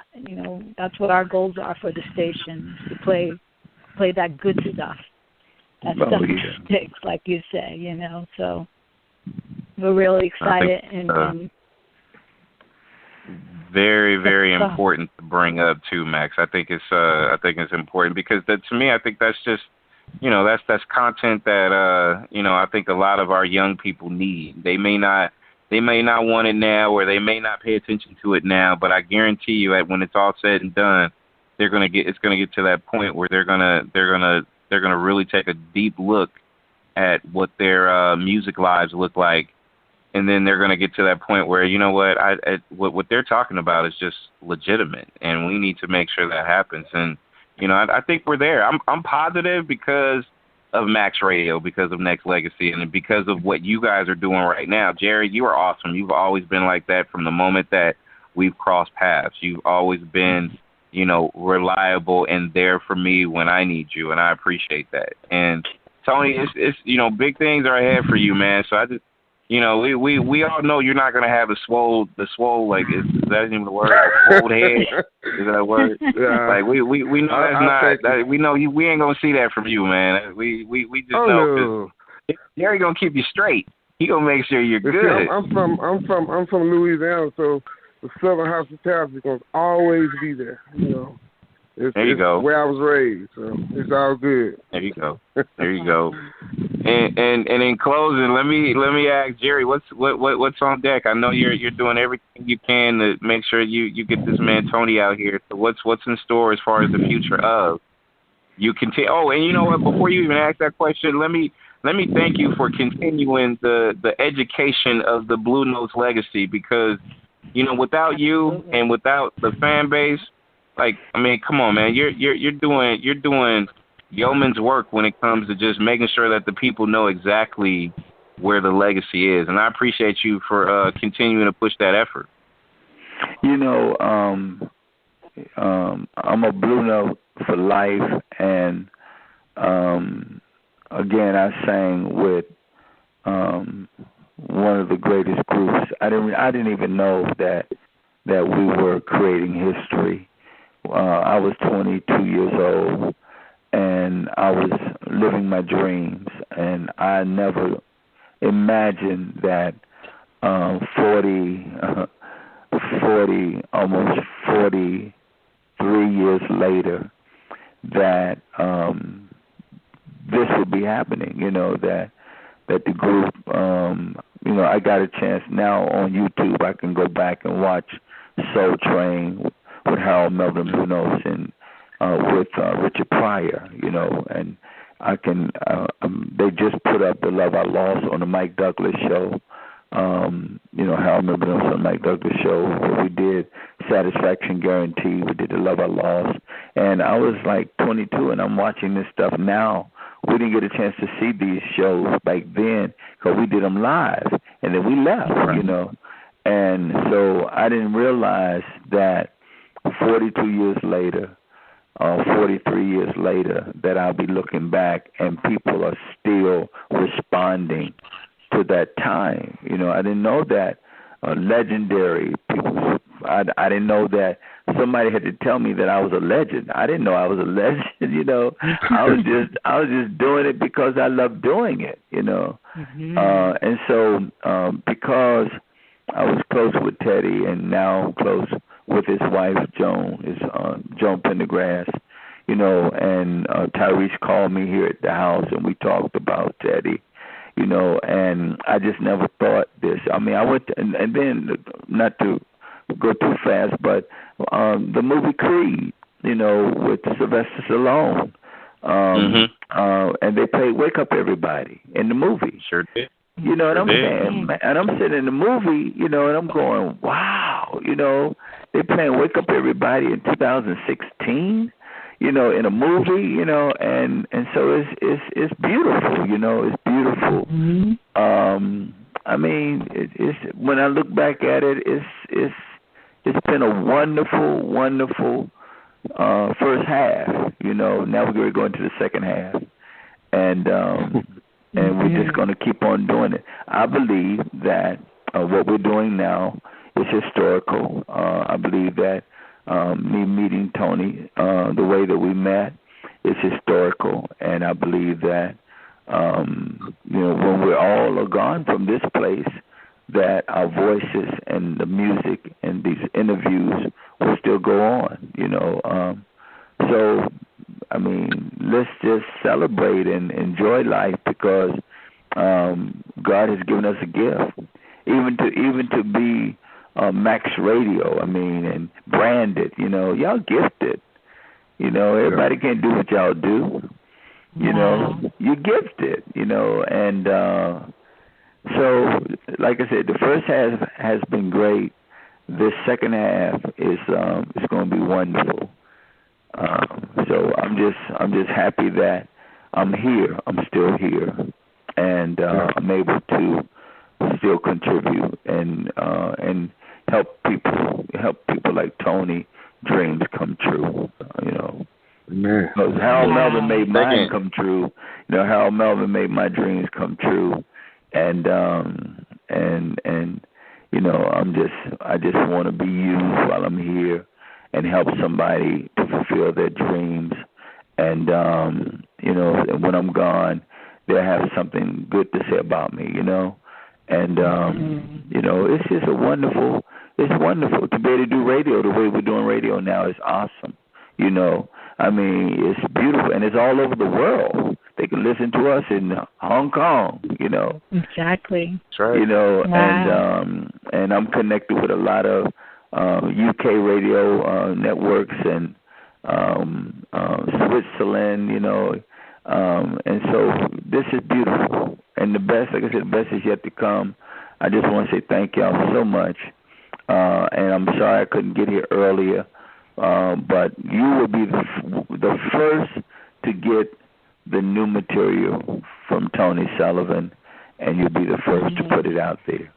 that's what our goals are for the station, to play that good stuff. That stuff that sticks, like you say, So we're really excited. And very, very important to bring up too, Max. I think it's important because to me, I think that's just, that's content that I think a lot of our young people need. They may not want it now, or they may not pay attention to it now, but I guarantee you that when it's all said and done, it's gonna get to that point where they're gonna they're going to really take a deep look at what their music lives look like. And then they're going to get to that point where, you know what they're talking about is just legitimate, and we need to make sure that happens. And, you know, I think we're there. I'm positive because of Max Radio, because of Nexxlegacy, and because of what you guys are doing right now. Jerry, you are awesome. You've always been like that from the moment that we've crossed paths. You've always been, you know, reliable and there for me when I need you, and I appreciate that. And Tony, it's you know, big things are ahead for you, man. So I just, you know, we all know you're not gonna have the swole like is that even the word? Swole head? Is that a word? Yeah. Like we know that's not. We know we ain't gonna see that from you, man. We just know. No. Jerry gonna keep you straight. He gonna make sure you're good. I'm from Louisiana, so the Southern hospitality is gonna always be there. You know. There you go. Where I was raised, so it's all good. There you go. There you go. And in closing, let me ask Jerry, what's on deck? I know you're doing everything you can to make sure you get this man Tony out here. So what's in store as far as the future of you continue? Oh, and you know what? Before you even ask that question, let me thank you for continuing the education of the Blue Notes legacy, because you know, without you and without the fan base. Like, I mean, come on, man. You're doing yeoman's work when it comes to just making sure that the people know exactly where the legacy is, and I appreciate you for continuing to push that effort. You know, I'm a Blue Note for life, and again, I sang with one of the greatest groups. I didn't even know that we were creating history. I was 22 years old, and I was living my dreams, and I never imagined that almost 43 years later, that this would be happening. You know, that the group, you know, I got a chance now on YouTube. I can go back and watch Soul Train with Harold Melvin Blue Notes and with Richard Pryor, you know, and I can. They just put up The Love I Lost on the Mike Douglas show. You know, Harold Melvin Blue Notes on the Mike Douglas show, where we did Satisfaction Guarantee. We did The Love I Lost, and I was like 22, and I'm watching this stuff now. We didn't get a chance to see these shows back then because we did them live, and then we left, you know, and so I didn't realize that 42 years later, 43 years later, that I'll be looking back and people are still responding to that time. You know, I didn't know that legendary people. I didn't know that somebody had to tell me that I was a legend. I didn't know I was a legend. You know, I was just doing it because I loved doing it. You know, and so because I was close with Teddy and now close with his wife Joan Pendergrass, you know, and Tyrese called me here at the house and we talked about Teddy, you know, and I just never thought this. I mean, I went to, and then not to go too fast, but the movie Creed, you know, with Sylvester Stallone, and they played "Wake Up Everybody" in the movie. Sure did. You know what I'm saying? And I'm sitting in the movie, you know, and I'm going, wow, you know, they're playing Wake Up Everybody in 2016, you know, in a movie, you know, and so it's beautiful, you know, it's beautiful. I mean, it's when I look back at it, it's been a wonderful first half, you know. Now we're going to the second half, and we're just going to keep on doing it. I believe that what we're doing now is historical. I believe that me meeting Tony the way that we met is historical, and I believe that you know, when we're all are gone from this place, that our voices and the music and these interviews will still go on, you know. So, I mean, let's just celebrate and enjoy life because God has given us a gift, even to be Max Radio. I mean, and branded. You know, y'all gifted. You know, everybody can't do what y'all do. You know, you're gifted, you know, and so, like I said, the first half has been great. This second half is going to be wonderful. So I'm just happy that I'm here. I'm still here, and I'm able to still contribute and help people like Tony dreams come true. You know, because Harold Melvin made mine come true. You know, Harold Melvin made my dreams come true, and you know, I just want to be used while I'm here and help somebody to fulfill their dreams. And, you know, and when I'm gone, they'll have something good to say about me, you know. And, you know, it's just wonderful to be able to do radio the way we're doing radio now. It's awesome, you know. I mean, it's beautiful, and it's all over the world. They can listen to us in Hong Kong, you know. Exactly. That's right. You know, and I'm connected with a lot of UK radio networks and Switzerland, you know, and so this is beautiful. And the best, like I said, the best is yet to come. I just want to say thank y'all so much, and I'm sorry I couldn't get here earlier, but you will be the first to get the new material from Tony Sullivan, and you'll be the first to put it out there.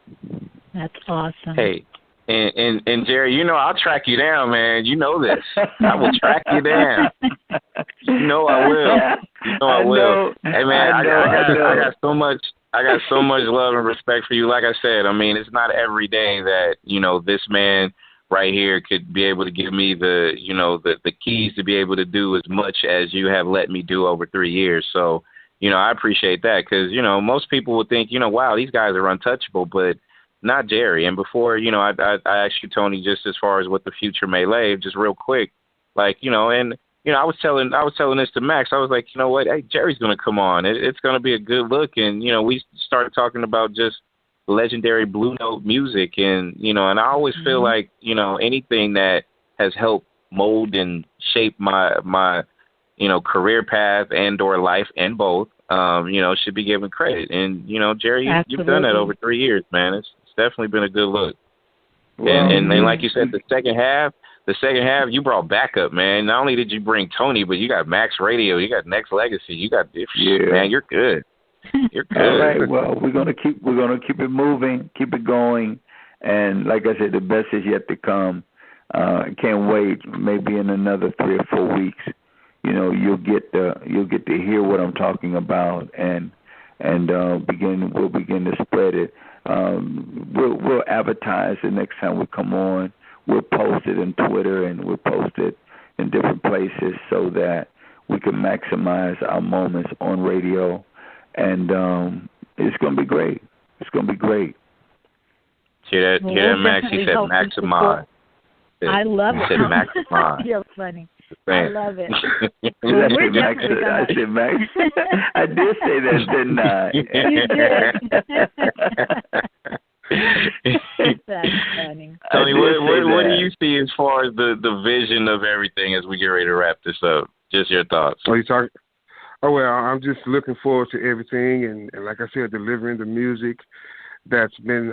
That's awesome. Hey, and Jerry, you know I'll track you down, man. You know this. I will track you down. You know I will. You know I will. Hey man, I got so much love and respect for you. Like I said, I mean, it's not every day that, you know, this man right here could be able to give me the, you know, the keys to be able to do as much as you have let me do over 3 years. So, you know, I appreciate that because, you know, most people would think, you know, wow, these guys are untouchable, but not Jerry. And before, you know, I asked you, Tony, just as far as what the future may lay, just real quick, like, you know, and, you know, I was telling this to Max. I was like, you know what, hey, Jerry's going to come on. It's going to be a good look. And, you know, we started talking about just legendary Blue Note music, and you know, and I always feel like, you know, anything that has helped mold and shape my you know, career path and or life and both, you know, should be given credit. And you know, Jerry, you've done that over 3 years, man. It's definitely been a good look. Well, and like you said, the second half you brought backup, man. Not only did you bring Tony, but you got Max Radio, you got Nexxlegacy, you got man, you're good. You're good. All right. Well, we're gonna keep it moving, keep it going, and like I said, the best is yet to come. Can't wait. Maybe in another 3 or 4 weeks, you know, you'll get to hear what I'm talking about, and we'll begin to spread it. We'll advertise the next time we come on. We'll post it in Twitter and we'll post it in different places so that we can maximize our moments on radio. And it's going to be great. It's going to be great. Hear that, Max? He said maximize. I love it. He said maximize. You're funny. Man. I love it. I said Max. I did say that, didn't I? You did. That's funny. Tony, what do you see as far as the vision of everything as we get ready to wrap this up? Just your thoughts. Oh, you talking? Oh, well, I'm just looking forward to everything, and like I said, delivering the music that's been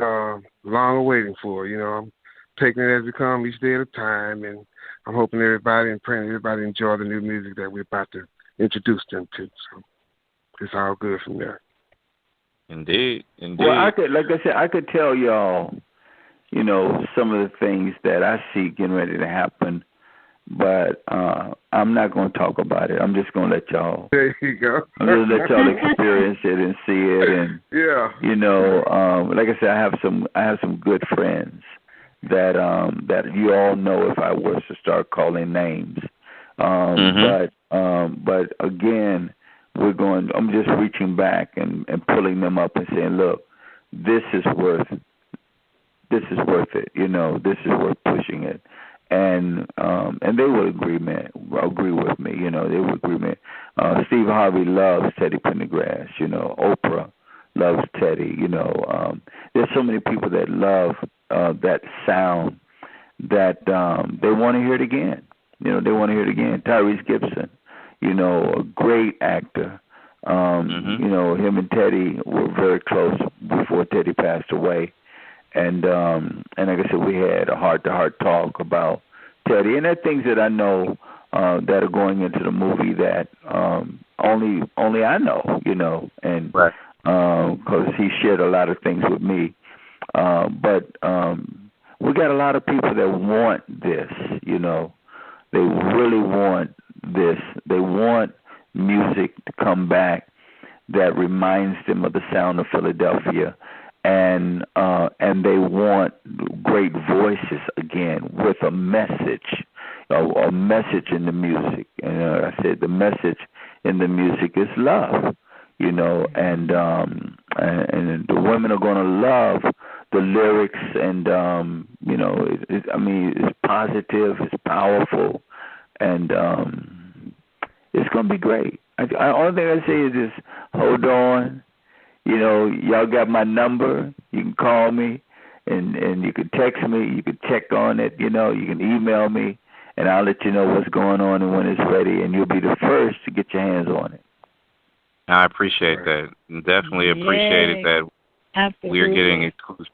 long awaiting for. You know, I'm taking it as it comes each day at a time, and I'm hoping everybody and praying everybody enjoy the new music that we're about to introduce them to. So it's all good from there. Indeed. Well, I could tell y'all, you know, some of the things that I see getting ready to happen. But I'm not going to talk about it. I'm just going to let y'all. There you go. I'm going to let y'all experience it and see it, and you know, like I said, I have some good friends that you all know if I was to start calling names. But again, I'm just reaching back and pulling them up and saying, look, this is worth it. You know, this is worth pushing it. And they would agree with me. You know, they would agree with me. Steve Harvey loves Teddy Pendergrass. You know, Oprah loves Teddy. You know, there's so many people that love that sound that they want to hear it again. You know, they want to hear it again. Tyrese Gibson. a great actor. Him and Teddy were very close before Teddy passed away. And like I said, we had a heart-to-heart talk about Teddy. And there are things that I know that are going into the movie that only I know, and because he shared a lot of things with me. But we got a lot of people that want this, They really want this. They want music to come back that reminds them of the sound of Philadelphia, and they want great voices again with a message in the music. And I said the message in the music is love, and the women are going to love the lyrics, and it's positive, it's powerful, and it's going to be great. Only thing I say is just hold on. Y'all got my number. You can call me, and you can text me. You can check on it. You can email me, and I'll let you know what's going on and when it's ready, and you'll be the first to get your hands on it. I appreciate that. Definitely appreciate it that we're getting exclusive.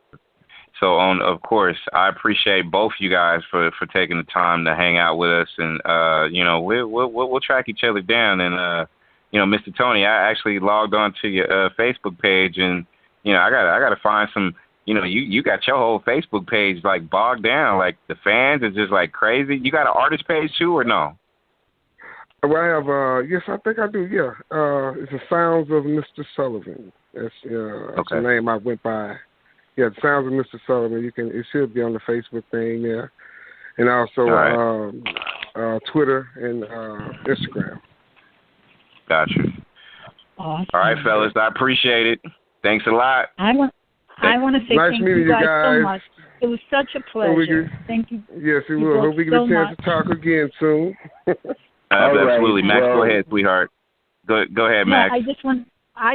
So, of course, I appreciate both you guys for taking the time to hang out with us, and we'll track each other down. And Mr. Tony, I actually logged on to your Facebook page, and I got to find some. You got your whole Facebook page like bogged down, like the fans is just like crazy. You got an artist page too, or no? Well, I have, yes, I think I do, yeah. It's the Sounds of Mr. Sullivan. That's the name I went by. Yeah, the Sounds of Mr. Sullivan. It should be on the Facebook thing, yeah. And also Twitter and Instagram. Gotcha. Awesome. All right, fellas, I appreciate it. Thanks a lot. I want to say nice thank meeting you guys so much. It was such a pleasure. Thank you. Yes, it will. Hope we get a chance to talk again soon. Absolutely. Max, go ahead, sweetheart. Go ahead, Max. I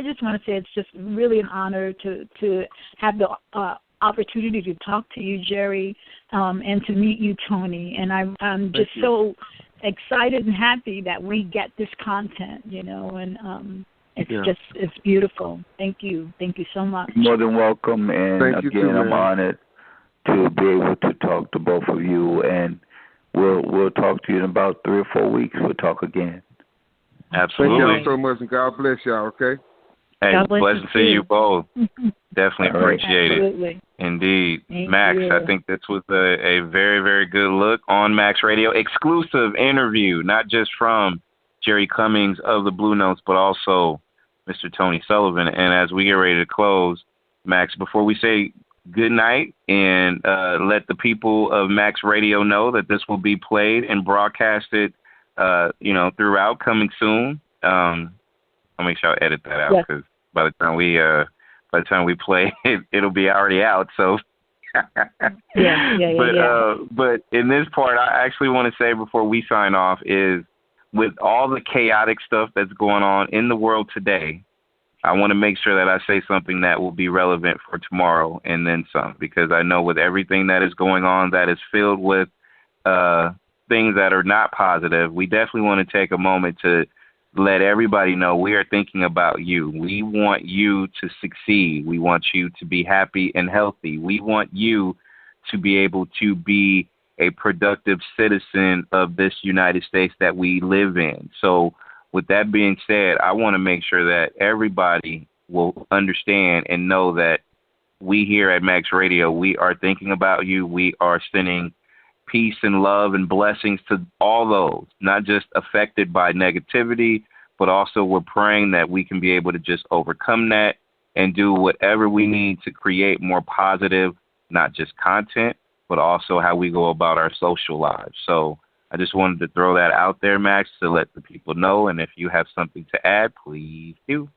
just want to say it's just really an honor to have the opportunity to talk to you, Jerry, and to meet you, Tony. And I'm just so excited and happy that we get this content, and it's beautiful. Thank you so much. More than welcome, and again, I'm honored to be able to talk to both of you, and we'll talk to you in about 3 or 4 weeks. We'll talk again. Absolutely. Thank y'all so much, and God bless y'all, okay? Hey, pleasure to see you both. Definitely appreciate it. Indeed. Thank Max, you. I think this was a very, very good look on Max Radio. Exclusive interview, not just from Jerry Cummings of the Blue Notes, but also Mr. Tony Sullivan. And as we get ready to close, Max, before we say good night and let the people of Max Radio know that this will be played and broadcasted, throughout, coming soon. I'll make sure I edit that out because by the time we play, it'll be already out. So, But in this part, I actually want to say before we sign off is, with all the chaotic stuff that's going on in the world today, I want to make sure that I say something that will be relevant for tomorrow and then some, because I know with everything that is going on that is filled with things that are not positive, we definitely want to take a moment to let everybody know we are thinking about you. We want you to succeed. We want you to be happy and healthy. We want you to be able to be a productive citizen of this United States that we live in. So with that being said, I want to make sure that everybody will understand and know that we here at Max Radio, we are thinking about you. We are sending peace and love and blessings to all those, not just affected by negativity, but also we're praying that we can be able to just overcome that and do whatever we need to create more positive, not just content, but also how we go about our social lives. So I just wanted to throw that out there, Max, to let the people know. And if you have something to add, please do.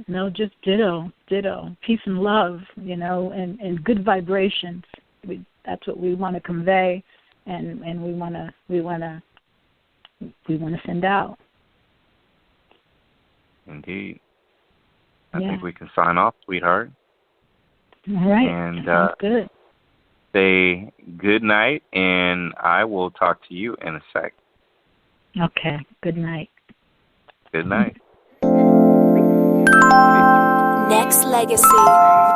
No, just ditto. Peace and love, and good vibrations. That's what we want to convey, and we want to send out. Indeed. I think we can sign off, sweetheart. All right. And sounds good. Say good night, and I will talk to you in a sec. Okay. Good night. Good night. Nexxlegacy.